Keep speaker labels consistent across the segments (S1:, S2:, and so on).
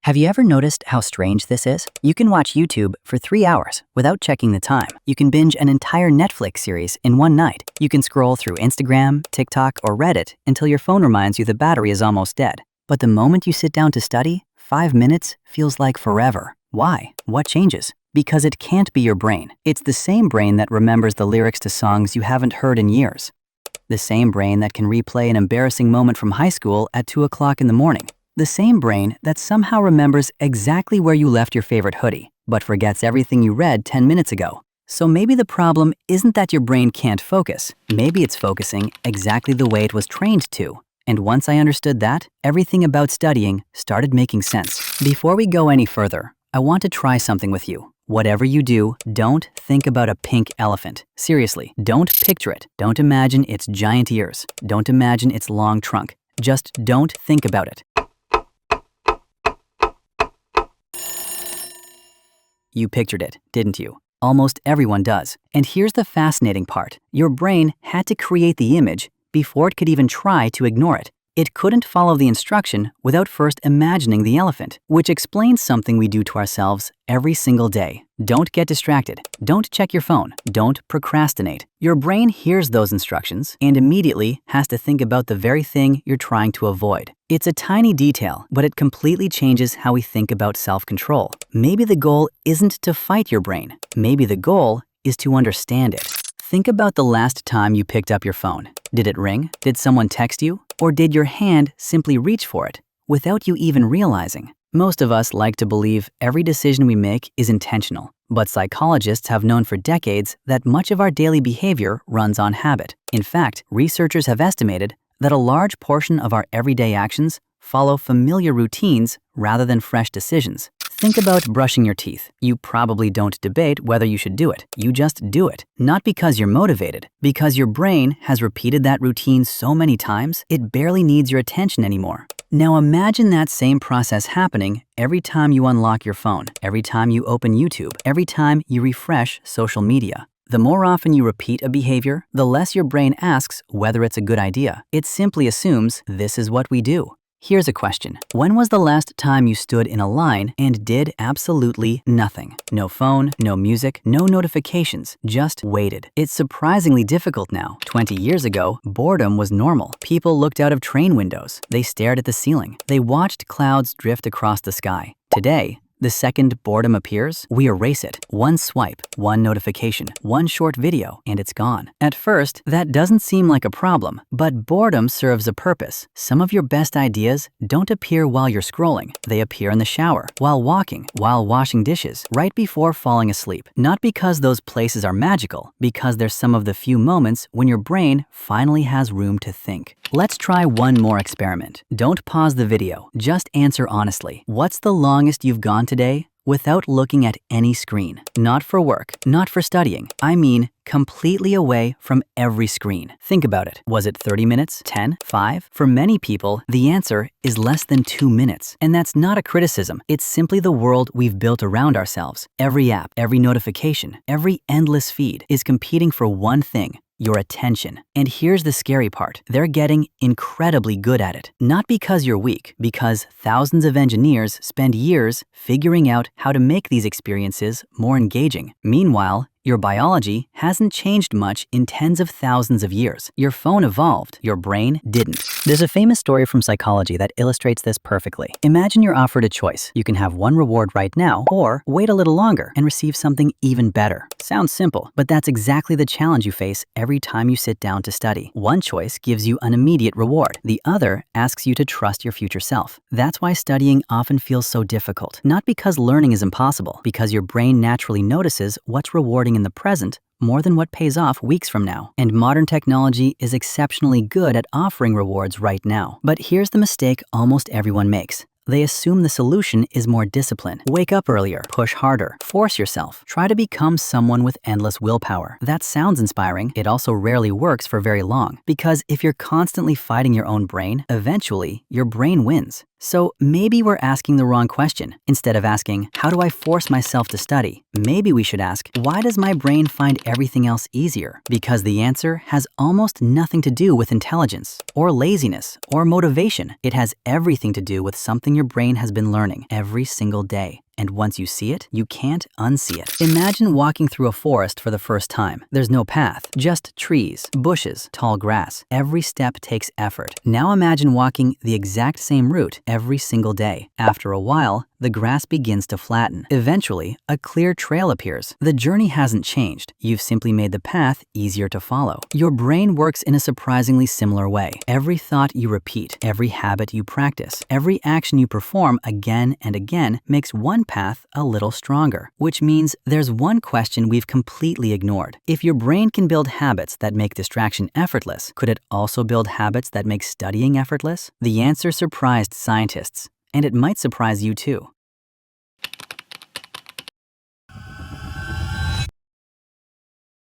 S1: Have you ever noticed how strange this is? You can watch YouTube for 3 hours without checking the time. You can binge an entire Netflix series in one night. You can scroll through Instagram, TikTok, or Reddit until your phone reminds you the battery is almost dead. But the moment you sit down to study, 5 minutes feels like forever. Why? What changes? Because it can't be your brain. It's the same brain that remembers the lyrics to songs you haven't heard in years. The same brain that can replay an embarrassing moment from high school at 2 o'clock in the morning. The same brain that somehow remembers exactly where you left your favorite hoodie, but forgets everything you read 10 minutes ago. So maybe the problem isn't that your brain can't focus. Maybe it's focusing exactly the way it was trained to. And once I understood that, everything about studying started making sense. Before we go any further, I want to try something with you. Whatever you do, don't think about a pink elephant. Seriously, don't picture it. Don't imagine its giant ears. Don't imagine its long trunk. Just don't think about it. You pictured it, didn't you? Almost everyone does. And here's the fascinating part. Your brain had to create the image before it could even try to ignore it. It couldn't follow the instruction without first imagining the elephant, which explains something we do to ourselves every single day. Don't get distracted. Don't check your phone. Don't procrastinate. Your brain hears those instructions and immediately has to think about the very thing you're trying to avoid. It's a tiny detail, but it completely changes how we think about self-control. Maybe the goal isn't to fight your brain. Maybe the goal is to understand it. Think about the last time you picked up your phone. Did it ring? Did someone text you? Or did your hand simply reach for it without you even realizing? Most of us like to believe every decision we make is intentional, but psychologists have known for decades that much of our daily behavior runs on habit. In fact, researchers have estimated that a large portion of our everyday actions follow familiar routines rather than fresh decisions. Think about brushing your teeth. You probably don't debate whether you should do it. You just do it. Not because you're motivated, because your brain has repeated that routine so many times, it barely needs your attention anymore. Now imagine that same process happening every time you unlock your phone, every time you open YouTube, every time you refresh social media. The more often you repeat a behavior, the less your brain asks whether it's a good idea. It simply assumes this is what we do. Here's a question. When was the last time you stood in a line and did absolutely nothing? No phone, no music, no notifications, just waited. It's surprisingly difficult now. 20 years ago, boredom was normal. People looked out of train windows. They stared at the ceiling. They watched clouds drift across the sky. Today, the second boredom appears, we erase it. One swipe, one notification, one short video, and it's gone. At first, that doesn't seem like a problem, but boredom serves a purpose. Some of your best ideas don't appear while you're scrolling. They appear in the shower, while walking, while washing dishes, right before falling asleep. Not because those places are magical, because they're some of the few moments when your brain finally has room to think. Let's try one more experiment. Don't pause the video. Just answer honestly. What's the longest you've gone today without looking at any screen? Not for work, not for studying. I mean, completely away from every screen. Think about it. Was it 30 minutes? 10? 5? For many people, the answer is less than 2 minutes. And that's not a criticism. It's simply the world we've built around ourselves. Every app, every notification, every endless feed is competing for one thing: your attention. And here's the scary part. They're getting incredibly good at it. Not because you're weak, because thousands of engineers spend years figuring out how to make these experiences more engaging. Meanwhile, your biology hasn't changed much in tens of thousands of years. Your phone evolved, your brain didn't. There's a famous story from psychology that illustrates this perfectly. Imagine you're offered a choice. You can have one reward right now, or wait a little longer and receive something even better. Sounds simple, but that's exactly the challenge you face every time you sit down to study. One choice gives you an immediate reward. The other asks you to trust your future self. That's why studying often feels so difficult. Not because learning is impossible, because your brain naturally notices what's rewarding in the present more than what pays off weeks from now. And modern technology is exceptionally good at offering rewards right now. But here's the mistake almost everyone makes. They assume the solution is more discipline. Wake up earlier, push harder, force yourself, try to become someone with endless willpower. That sounds inspiring. It also rarely works for very long, because if you're constantly fighting your own brain, eventually your brain wins. So maybe we're asking the wrong question. Instead of asking, how do I force myself to study? Maybe we should ask, why does my brain find everything else easier? Because the answer has almost nothing to do with intelligence, or laziness, or motivation. It has everything to do with something your brain has been learning every single day. And once you see it, you can't unsee it. Imagine walking through a forest for the first time. There's no path, just trees, bushes, tall grass. Every step takes effort. Now imagine walking the exact same route every single day. After a while, the grass begins to flatten. Eventually, a clear trail appears. The journey hasn't changed. You've simply made the path easier to follow. Your brain works in a surprisingly similar way. Every thought you repeat, every habit you practice, every action you perform again and again makes one path a little stronger, which means there's one question we've completely ignored. If your brain can build habits that make distraction effortless, could it also build habits that make studying effortless? The answer surprised scientists, and it might surprise you too.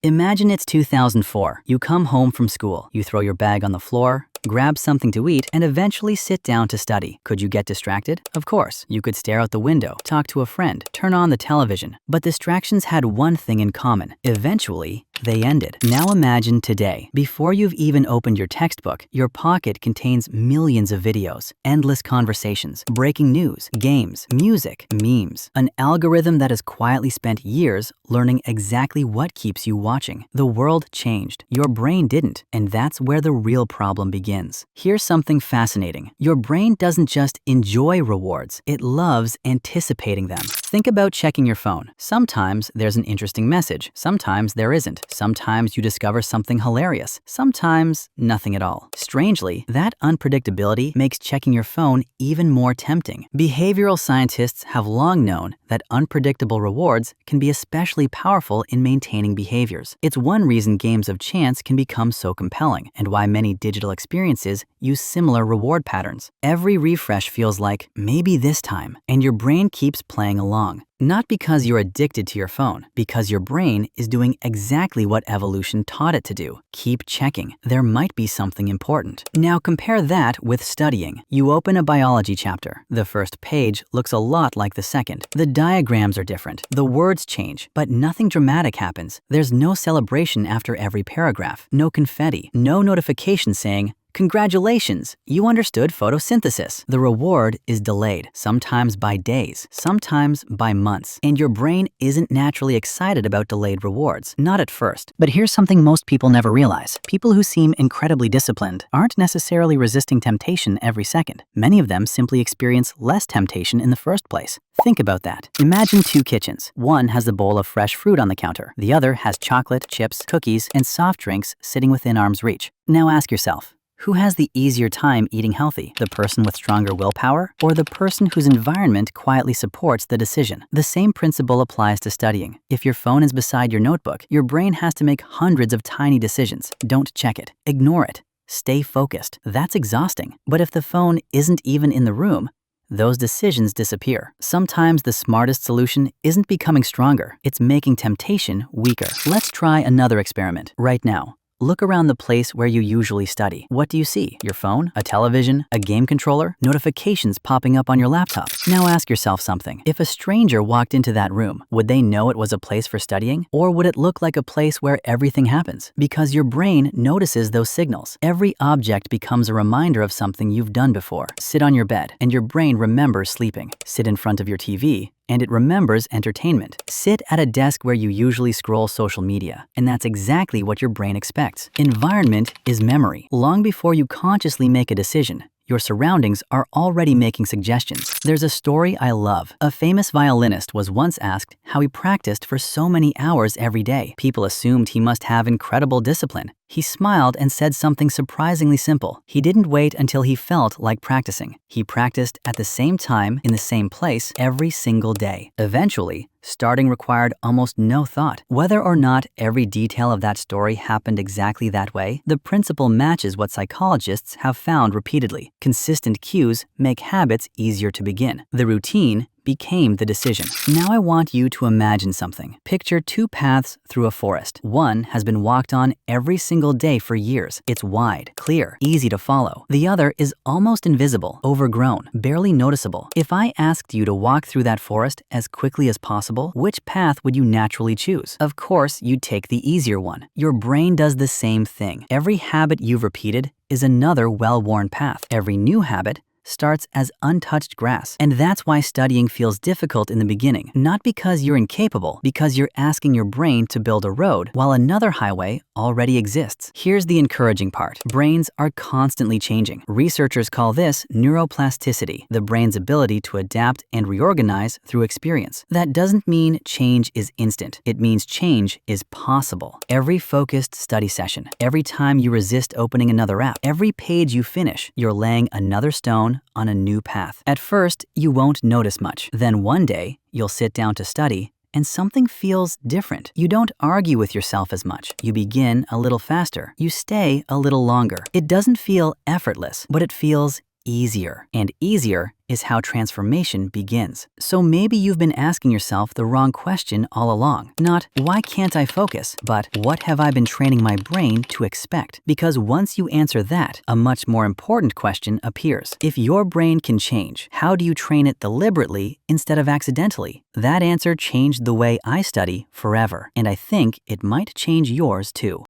S1: Imagine it's 2004. You come home from school. You throw your bag on the floor, grab something to eat, and eventually sit down to study. Could you get distracted? Of course. You could stare out the window, talk to a friend, turn on the television. But distractions had one thing in common. Eventually, they ended. Now imagine today. Before you've even opened your textbook, your pocket contains millions of videos, endless conversations, breaking news, games, music, memes, an algorithm that has quietly spent years learning exactly what keeps you watching. The world changed. Your brain didn't, and that's where the real problem begins. Here's something fascinating. Your brain doesn't just enjoy rewards, it loves anticipating them. Think about checking your phone. Sometimes there's an interesting message, sometimes there isn't. Sometimes you discover something hilarious, sometimes nothing at all. Strangely, that unpredictability makes checking your phone even more tempting. Behavioral scientists have long known that unpredictable rewards can be especially powerful in maintaining behaviors. It's one reason games of chance can become so compelling, and why many digital experiences use similar reward patterns. Every refresh feels like, maybe this time, and your brain keeps playing along. Not because you're addicted to your phone, because your brain is doing exactly what evolution taught it to do. Keep checking. There might be something important. Now compare that with studying. You open a biology chapter. The first page looks a lot like the second. The diagrams are different. The words change, but nothing dramatic happens. There's no celebration after every paragraph, no confetti, no notification saying, "Congratulations, you understood photosynthesis." The reward is delayed, sometimes by days, sometimes by months. And your brain isn't naturally excited about delayed rewards, not at first. But here's something most people never realize. People who seem incredibly disciplined aren't necessarily resisting temptation every second. Many of them simply experience less temptation in the first place. Think about that. Imagine two kitchens. One has a bowl of fresh fruit on the counter. The other has chocolate, chips, cookies, and soft drinks sitting within arm's reach. Now ask yourself, who has the easier time eating healthy? The person with stronger willpower, or the person whose environment quietly supports the decision? The same principle applies to studying. If your phone is beside your notebook, your brain has to make hundreds of tiny decisions. Don't check it. Ignore it. Stay focused. That's exhausting. But if the phone isn't even in the room, those decisions disappear. Sometimes the smartest solution isn't becoming stronger, it's making temptation weaker. Let's try another experiment right now. Look around the place where you usually study. What do you see? Your phone? A television? A game controller? Notifications popping up on your laptop? Now ask yourself something. If a stranger walked into that room, would they know it was a place for studying? Or would it look like a place where everything happens? Because your brain notices those signals. Every object becomes a reminder of something you've done before. Sit on your bed, and your brain remembers sleeping. Sit in front of your TV, and it remembers entertainment. Sit at a desk where you usually scroll social media, and that's exactly what your brain expects. Environment is memory. Long before you consciously make a decision, your surroundings are already making suggestions. There's a story I love. A famous violinist was once asked how he practiced for so many hours every day. People assumed he must have incredible discipline. He smiled and said something surprisingly simple. He didn't wait until he felt like practicing. He practiced at the same time, in the same place, every single day. Eventually, starting required almost no thought. Whether or not every detail of that story happened exactly that way, the principle matches what psychologists have found repeatedly. Consistent cues make habits easier to begin. The routine became the decision. Now I want you to imagine something. Picture two paths through a forest. One has been walked on every single day for years. It's wide, clear, easy to follow. The other is almost invisible, overgrown, barely noticeable. If I asked you to walk through that forest as quickly as possible, which path would you naturally choose? Of course, you'd take the easier one. Your brain does the same thing. Every habit you've repeated is another well-worn path. Every new habit starts as untouched grass. And that's why studying feels difficult in the beginning. Not because you're incapable, because you're asking your brain to build a road while another highway already exists. Here's the encouraging part. Brains are constantly changing. Researchers call this neuroplasticity, the brain's ability to adapt and reorganize through experience. That doesn't mean change is instant. It means change is possible. Every focused study session, every time you resist opening another app, every page you finish, you're laying another stone on a new path. At first, you won't notice much. Then one day, you'll sit down to study and something feels different. You don't argue with yourself as much. You begin a little faster. You stay a little longer. It doesn't feel effortless, but it feels easier. And easier is how transformation begins. So maybe you've been asking yourself the wrong question all along. Not, why can't I focus? But what have I been training my brain to expect? Because once you answer that, a much more important question appears. If your brain can change, how do you train it deliberately instead of accidentally? That answer changed the way I study forever. And I think it might change yours too.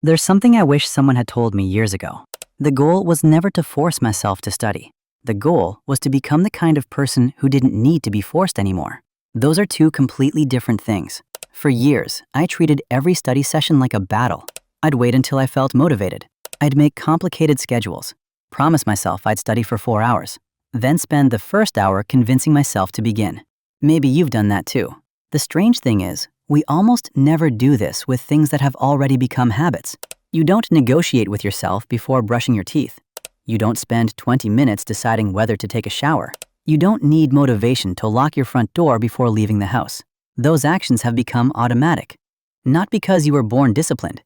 S1: There's something I wish someone had told me years ago. The goal was never to force myself to study. The goal was to become the kind of person who didn't need to be forced anymore. Those are two completely different things. For years, I treated every study session like a battle. I'd wait until I felt motivated. I'd make complicated schedules, promise myself I'd study for 4 hours, then spend the first hour convincing myself to begin. Maybe you've done that too. The strange thing is, we almost never do this with things that have already become habits. You don't negotiate with yourself before brushing your teeth. You don't spend 20 minutes deciding whether to take a shower. You don't need motivation to lock your front door before leaving the house. Those actions have become automatic. Not because you were born disciplined,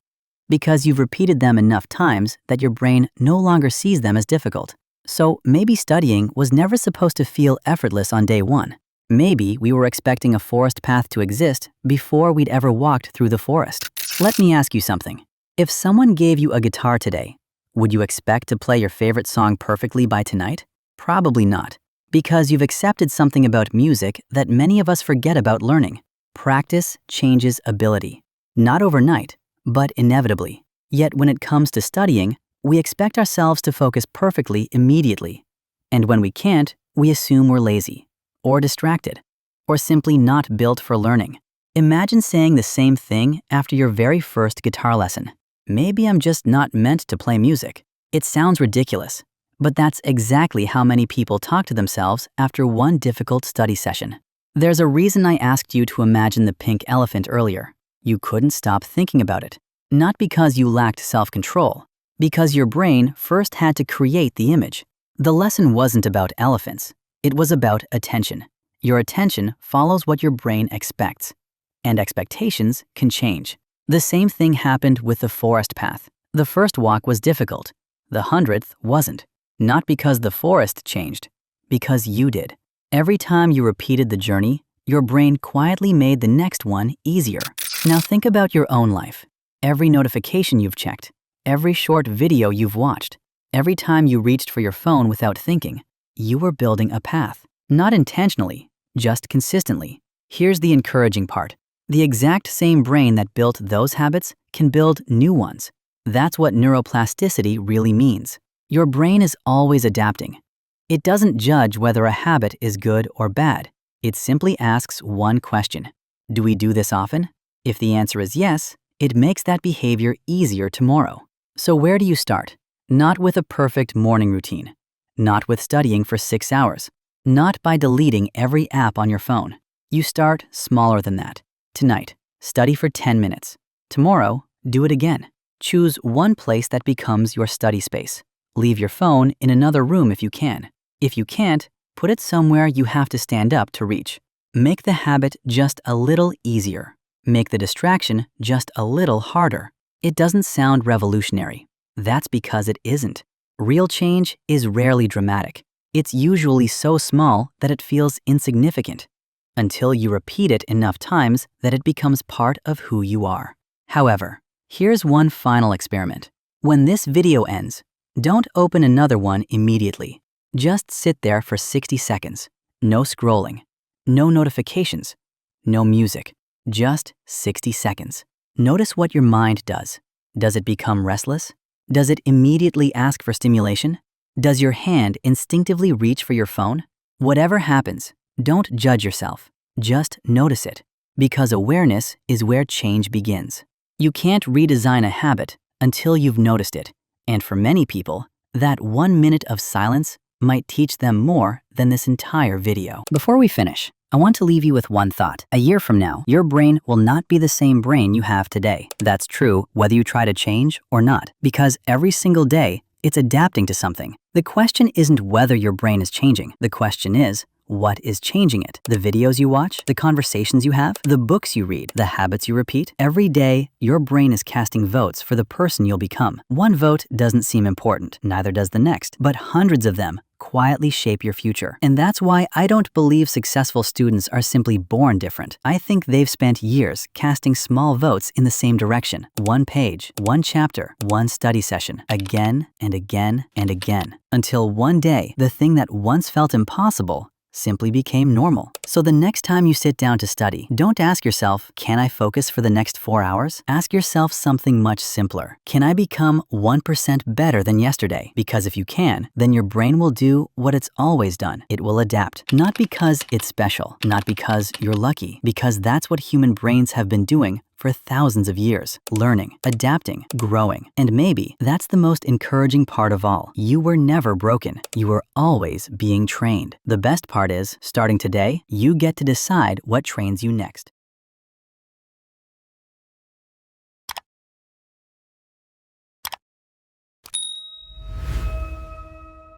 S1: because you've repeated them enough times that your brain no longer sees them as difficult. So maybe studying was never supposed to feel effortless on day one. Maybe we were expecting a forest path to exist before we'd ever walked through the forest. Let me ask you something. If someone gave you a guitar today, would you expect to play your favorite song perfectly by tonight? Probably not, because you've accepted something about music that many of us forget about learning. Practice changes ability. Not overnight, but inevitably. Yet when it comes to studying, we expect ourselves to focus perfectly immediately. And when we can't, we assume we're lazy, or distracted, or simply not built for learning. Imagine saying the same thing after your very first guitar lesson. Maybe I'm just not meant to play music. It sounds ridiculous, but that's exactly how many people talk to themselves after one difficult study session. There's a reason I asked you to imagine the pink elephant earlier. You couldn't stop thinking about it. Not because you lacked self-control, because your brain first had to create the image. The lesson wasn't about elephants. It was about attention. Your attention follows what your brain expects, and expectations can change. The same thing happened with the forest path. The first walk was difficult. The 100th wasn't. Not because the forest changed, because you did. Every time you repeated the journey, your brain quietly made the next one easier. Now think about your own life. Every notification you've checked, every short video you've watched, every time you reached for your phone without thinking, you were building a path. Not intentionally, just consistently. Here's the encouraging part. The exact same brain that built those habits can build new ones. That's what neuroplasticity really means. Your brain is always adapting. It doesn't judge whether a habit is good or bad. It simply asks one question. Do we do this often? If the answer is yes, it makes that behavior easier tomorrow. So where do you start? Not with a perfect morning routine. Not with studying for 6 hours. Not by deleting every app on your phone. You start smaller than that. Tonight, study for 10 minutes. Tomorrow, do it again. Choose one place that becomes your study space. Leave your phone in another room if you can. If you can't, put it somewhere you have to stand up to reach. Make the habit just a little easier. Make the distraction just a little harder. It doesn't sound revolutionary. That's because it isn't. real change is rarely dramatic. It's usually so small that it feels insignificant, until you repeat it enough times that it becomes part of who you are. However, here's one final experiment. When this video ends, don't open another one immediately. Just sit there for 60 seconds. No scrolling, no notifications, no music, just 60 seconds. Notice what your mind does. Does it become restless? Does it immediately ask for stimulation? Does your hand instinctively reach for your phone? Whatever happens, don't judge yourself. Just notice it, because awareness is where change begins. You can't redesign a habit until you've noticed it, and for many people, that 1 minute of silence might teach them more than this entire video. Before we finish, I want to leave you with one thought. A year from now, your brain will not be the same brain you have today. That's true whether you try to change or not, because every single day, it's adapting to something. The question isn't whether your brain is changing. The question is, what is changing it? The videos you watch, the conversations you have, the books you read, the habits you repeat. Every day, your brain is casting votes for the person you'll become. One vote doesn't seem important, neither does the next, but hundreds of them quietly shape your future. And that's why I don't believe successful students are simply born different. I think they've spent years casting small votes in the same direction. One page, one chapter, one study session, again and again and again, until one day, the thing that once felt impossible simply became normal. So the next time you sit down to study, don't ask yourself, can I focus for the next 4 hours? Ask yourself something much simpler. Can I become 1% better than yesterday? Because if you can, then your brain will do what it's always done. It will adapt. Not because it's special, not because you're lucky, because that's what human brains have been doing for thousands of years, learning, adapting, growing. And maybe that's the most encouraging part of all. You were never broken. You were always being trained. The best part is, starting today, you get to decide what trains you next.